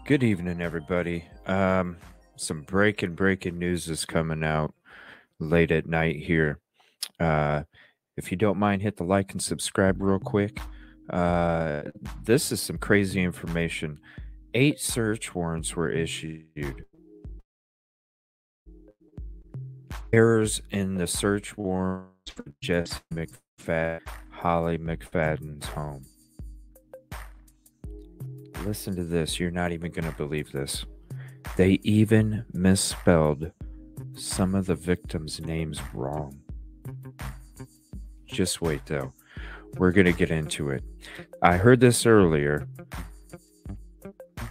Good evening, everybody. Some breaking news is coming out late at night here. Uh, if you don't mind, hit the like and subscribe real quick. Uh, this is some crazy information. 8 search warrants were issued. Errors in the search warrants for Jesse McFadden, Holly McFadden's home. Listen to this. You're not even going to believe this. They even misspelled some of the victims' names wrong. Just wait, though. We're going to get into it. I heard this earlier,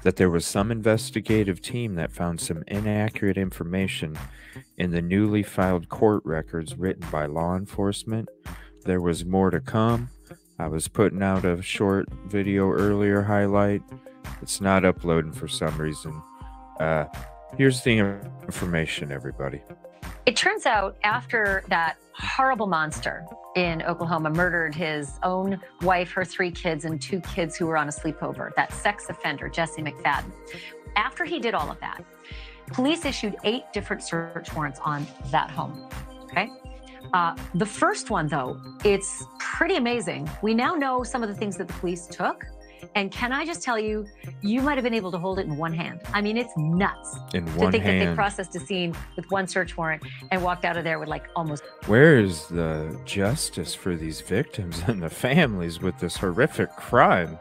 that there was some investigative team that found some inaccurate information in the newly filed court records written by law enforcement. There was more to come. I was putting out a short video earlier highlight. It's not uploading for some reason. Here's the information, everybody. It turns out after that horrible monster in Oklahoma murdered his own wife, her 3 kids, and 2 kids who were on a sleepover, that sex offender, Jesse McFadden. After he did all of that, police issued 8 different search warrants on that home, okay? The first one, though, it's pretty amazing. We now know some of the things that the police took. And can I just tell you, you might have been able to hold it in one hand. I mean, it's nuts In to one think that they hand. processed a scene with 1 search warrant and walked out of there with like almost. Where is the justice for these victims and the families with this horrific crime?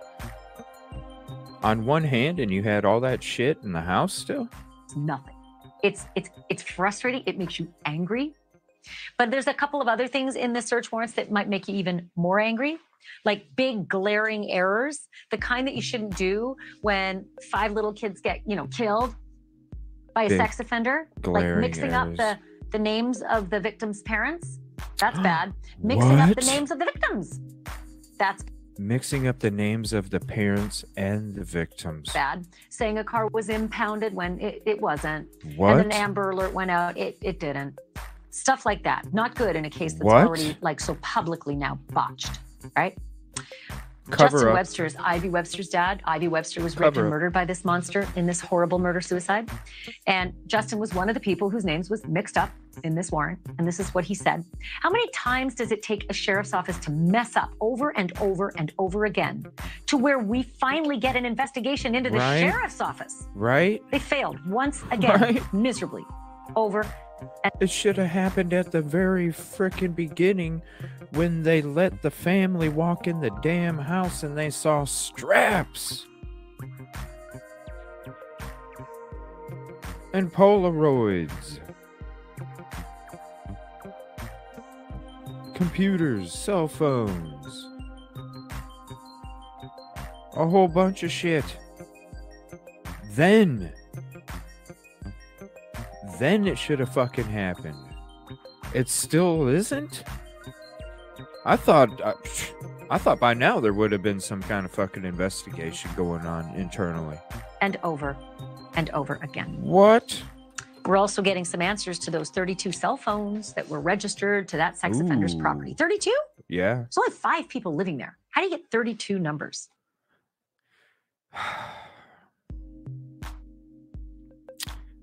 On one hand, and you had all that shit in the house still? Nothing. It's frustrating. It makes you angry. But there's a couple of other things in the search warrants that might make you even more angry, like big glaring errors, the kind that you shouldn't do when 5 little kids get, killed by a Big sex offender, like glaring mixing up errors. the names of the victims' parents. That's bad. Mixing up the What? names of the victims. That's Mixing up the names of the parents and the victims. bad. Saying a car was impounded when it wasn't. What? And an Amber Alert went out. It didn't. Stuff like that. Not good in a case that's What? already so publicly now botched, right? Cover Justin up. Webster's, Ivy Webster's dad. Ivy Webster was raped Cover and up. murdered by this monster in this horrible murder-suicide. And Justin was one of the people whose names was mixed up in this warrant. And this is what he said. How many times does it take a sheriff's office to mess up over and over and over again to where we finally get an investigation into the Right. sheriff's office? Right? They failed once again, Right. miserably, over. It should have happened at the very frickin' beginning when they let the family walk in the damn house and they saw straps and Polaroids, computers, cell phones, a whole bunch of shit. Then it should have fucking happened. It still isn't? I thought by now there would have been some kind of fucking investigation going on internally. And over and over again. What? We're also getting some answers to those 32 cell phones that were registered to that sex offender's Ooh. property. 32? Yeah. There's only 5 people living there. How do you get 32 numbers?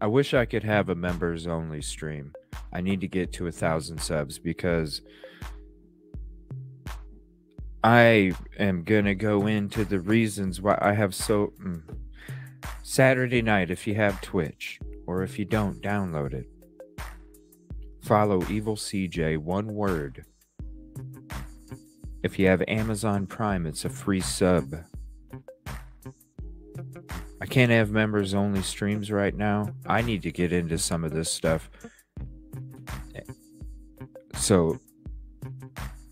I wish I could have a members only stream. I need to get to 1,000 subs because I am gonna go into the reasons why I have so Saturday night, if you have Twitch, or if you don't, download it. Follow Evil CJ, one word. If you have Amazon Prime, it's a free sub. I can't have members only streams right now. I need to get into some of this stuff. So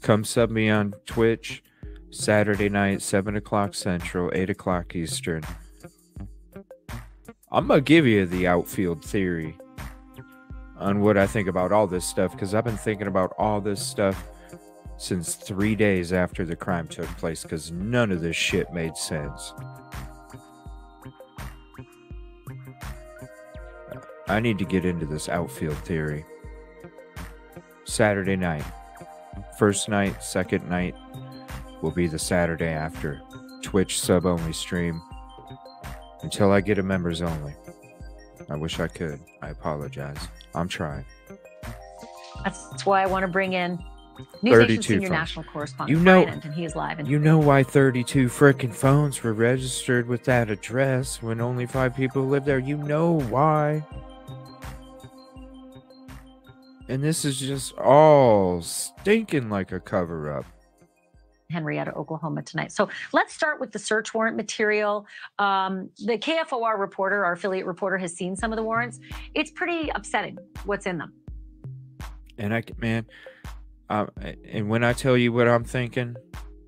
come sub me on Twitch Saturday night, 7 o'clock Central, 8 o'clock Eastern. I'm going to give you the outfield theory on what I think about all this stuff, because I've been thinking about all this stuff since 3 days after the crime took place, because none of this shit made sense. I need to get into this outfield theory. Saturday night. First night, second night will be the Saturday after. Twitch sub-only stream. Until I get a members only. I wish I could. I apologize. I'm trying. That's why I want to bring in NewsNation senior phones. national correspondent You know- Brian, and he is live. You know why 32 frickin' phones were registered with that address when only 5 people live there? You know why. And this is just all stinking like a cover-up. Henrietta, Oklahoma tonight. So let's start with the search warrant material. The KFOR reporter, our affiliate reporter, has seen some of the warrants. It's pretty upsetting what's in them. And and when I tell you what I'm thinking,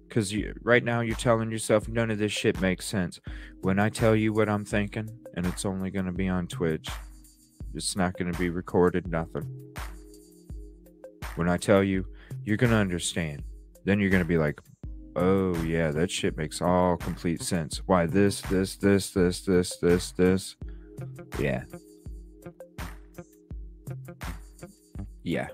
because right now you're telling yourself none of this shit makes sense. When I tell you what I'm thinking, and it's only going to be on Twitch, it's not going to be recorded, nothing. When I tell you, you're going to understand. Then you're going to be like, oh yeah, that shit makes all complete sense. Why this. Yeah. Yeah.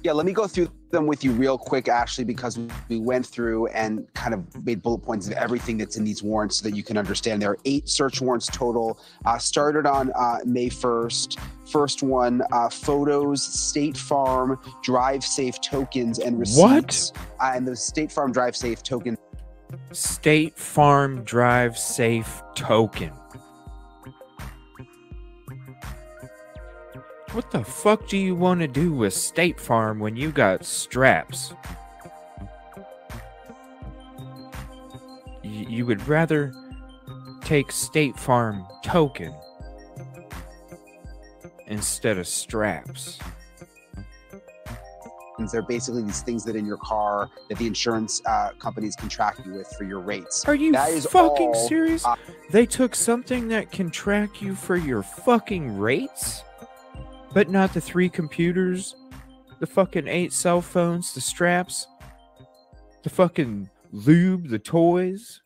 Yeah, let me go through them with you real quick, Ashley, because we went through and kind of made bullet points of everything that's in these warrants so that you can understand. There are 8 search warrants total. Started on May 1st. First one, photos, State Farm, Drive Safe tokens, and receipts. What? And the State Farm Drive Safe token. State Farm Drive Safe token. What the fuck do you want to do with State Farm when you got straps? You would rather take State Farm token instead of straps. They're basically these things that in your car that the insurance companies can track you with for your rates. Are you fucking all, serious? They took something that can track you for your fucking rates? But not the 3 computers, the fucking 8 cell phones, the straps, the fucking lube, the toys,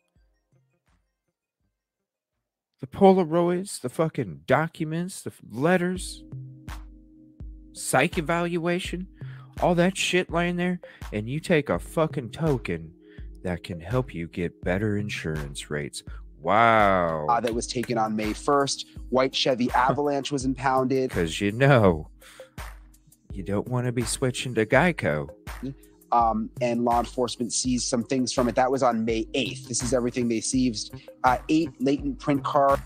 the Polaroids, the fucking documents, the letters, psych evaluation, all that shit laying there, and you take a fucking token that can help you get better insurance rates. Wow. That was taken on May 1st. White Chevy Avalanche was impounded. Because you know, you don't want to be switching to Geico. And law enforcement seized some things from it. That was on May 8th. This is everything they seized. 8 latent print cards.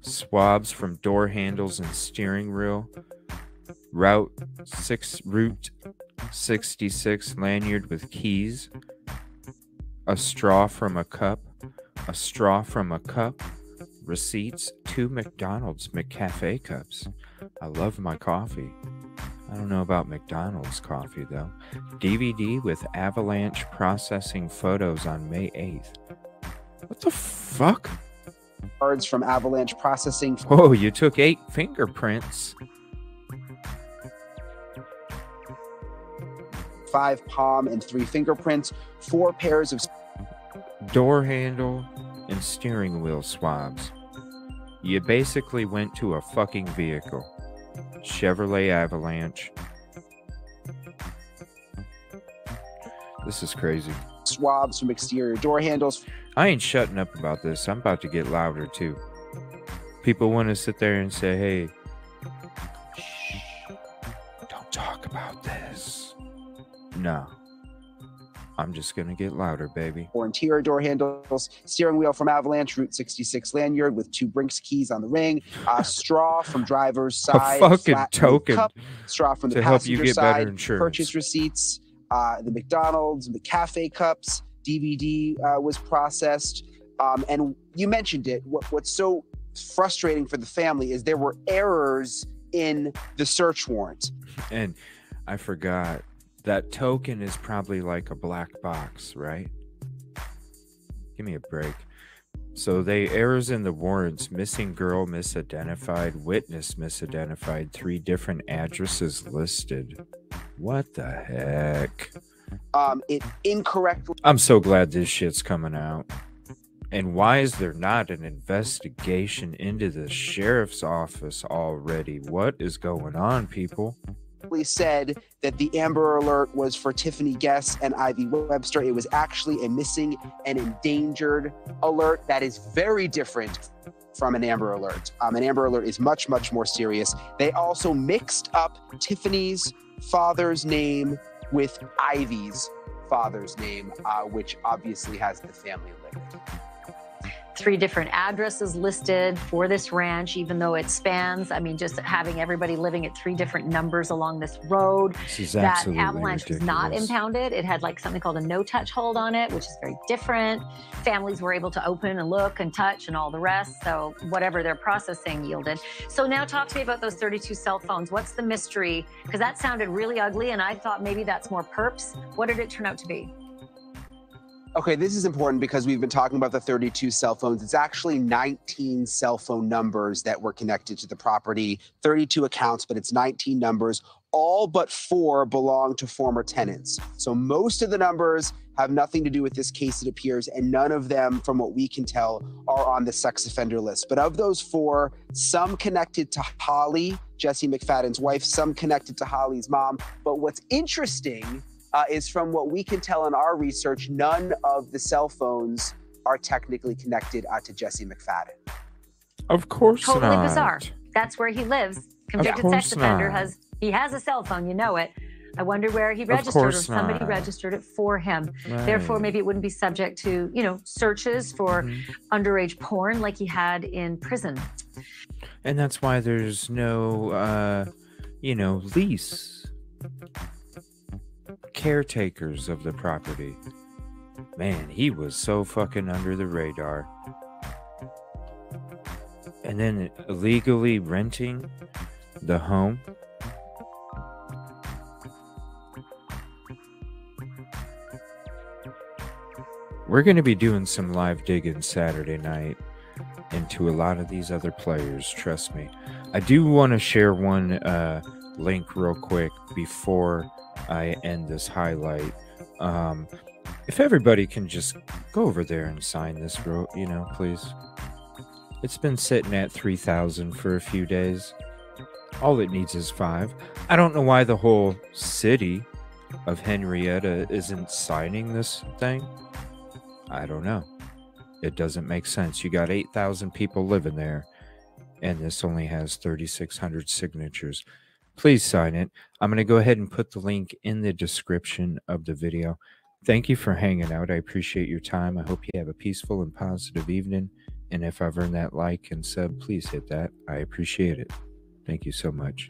Swabs from door handles and steering wheel. Route 66 lanyard with keys. A straw from a cup. A straw from a cup. Receipts, 2 McDonald's McCafe cups. I love my coffee. I don't know about McDonald's coffee, though. DVD with Avalanche processing photos on May 8th. What the fuck? Cards from Avalanche processing. Oh, you took 8 fingerprints. 5 palm and 3 fingerprints. 4 pairs of Door handle and steering wheel swabs. You basically went to a fucking vehicle. Chevrolet Avalanche. This is crazy. swabs from exterior door handles. I ain't shutting up about this. I'm about to get louder too. People want to sit there and say, hey, shh, don't talk about this. No. I'm just going to get louder, baby. Or interior door handles, steering wheel from Avalanche, Route 66 lanyard with 2 Brinks keys on the ring, straw from driver's side, a fucking token cup, straw from the to help you passenger get side, better insurance. purchase receipts, the McDonald's, the cafe cups, DVD was processed. And you mentioned it. What's so frustrating for the family is there were errors in the search warrant. And I forgot. That token is probably like a black box, right? Give me a break. So they errors in the warrants: missing girl misidentified, witness misidentified, 3 different addresses listed. What the heck? It incorrectly. I'm so glad this shit's coming out. And why is there not an investigation into the sheriff's office already? What is going on, people? incorrectly said that the Amber Alert was for Tiffany Guess and Ivy Webster. It was actually a missing and endangered alert. That is very different from an Amber Alert. An Amber Alert is much, much more serious. They also mixed up Tiffany's father's name with Ivy's father's name, which obviously has the family link. 3 different addresses listed for this ranch, even though it spans. I mean, just having everybody living at 3 different numbers along this road. This is that absolutely avalanche ridiculous. was not impounded. It had like something called a no-touch hold on it, which is very different. Families were able to open and look and touch and all the rest. So whatever their processing yielded. So now talk to me about those 32 cell phones. What's the mystery? Because that sounded really ugly, and I thought maybe that's more perps. What did it turn out to be? Okay, this is important because we've been talking about the 32 cell phones. It's actually 19 cell phone numbers that were connected to the property, 32 accounts, but it's 19 numbers. All but 4 belong to former tenants. So most of the numbers have nothing to do with this case, it appears, and none of them, from what we can tell, are on the sex offender list. But of those 4, some connected to Holly, Jesse McFadden's wife, some connected to Holly's mom. But what's interesting is, from what we can tell in our research, none of the cell phones are technically connected to Jesse McFadden. Of course Totally not. bizarre. That's where he lives. Convicted course sex offender not. has a cell phone, you know it. I wonder where he registered, or course somebody not. registered it for him. Right. Therefore, maybe it wouldn't be subject to, searches for underage porn like he had in prison. And that's why there's no, lease. Caretakers of the property. Man, he was so fucking under the radar. And then illegally renting the home. We're going to be doing some live digging Saturday night into a lot of these other players, trust me. I do want to share one link real quick before I end this highlight. If everybody can just go over there and sign this, please. It's been sitting at 3,000 for a few days. All it needs is 5. I don't know why the whole city of Henrietta isn't signing this thing. I don't know. It doesn't make sense. You got 8,000 people living there, and this only has 3,600 signatures. Please sign it. I'm going to go ahead and put the link in the description of the video. Thank you for hanging out. I appreciate your time. I hope you have a peaceful and positive evening. And if I've earned that like and sub, please hit that. I appreciate it. Thank you so much.